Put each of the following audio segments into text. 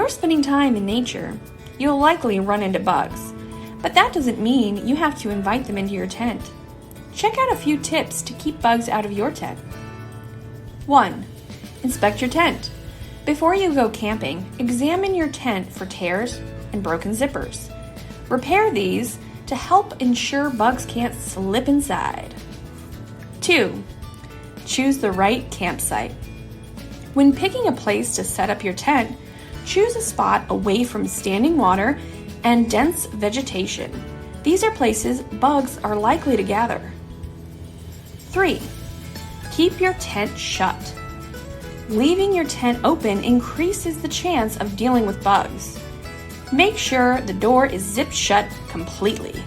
you're spending time in nature, you'll likely run into bugs, but that doesn't mean you have to invite them into your tent. Check out a few tips to keep bugs out of your tent. 1. Inspect your tent. Before you go camping, examine your tent for tears and broken zippers. Repair these to help ensure bugs can't slip inside. 2. Choose the right campsite. When picking a place to set up your tent, choose a spot away from standing water and dense vegetation. These are places bugs are likely to gather. 3. Keep your tent shut. Leaving your tent open increases the chance of dealing with bugs. Make sure the door is zipped shut completely.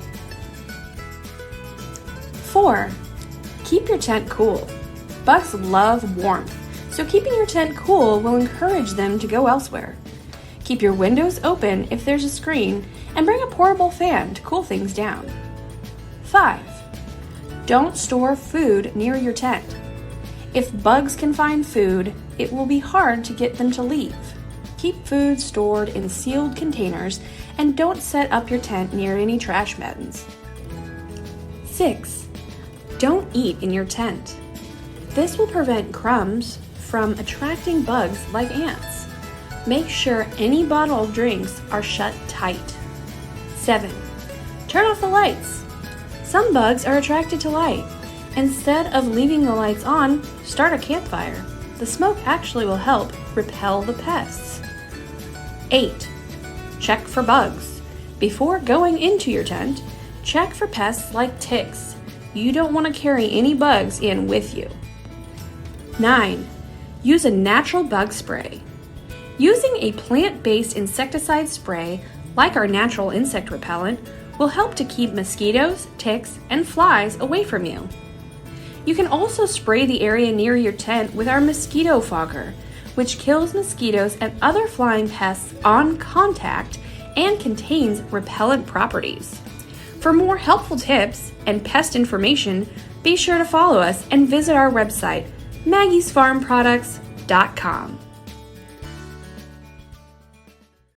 4. Keep your tent cool. Bugs love warmth, so keeping your tent cool will encourage them to go elsewhere. Keep your windows open if there's a screen, and bring a portable fan to cool things down. 5. Don't store food near your tent. If bugs can find food, it will be hard to get them to leave. Keep food stored in sealed containers and don't set up your tent near any trash bins. 6. Don't eat in your tent. This will prevent crumbs from attracting bugs like ants. Make sure any bottled drinks are shut tight. 7. Turn off the lights. Some bugs are attracted to light. Instead of leaving the lights on, start a campfire. The smoke actually will help repel the pests. 8. Check for bugs. Before going into your tent, check for pests like ticks. You don't want to carry any bugs in with you. 9. Use a natural bug spray. Using a plant-based insecticide spray, like our natural insect repellent, will help to keep mosquitoes, ticks, and flies away from you. You can also spray the area near your tent with our mosquito fogger, which kills mosquitoes and other flying pests on contact and contains repellent properties. For more helpful tips and pest information, be sure to follow us and visit our website, maggiesfarmproducts.com.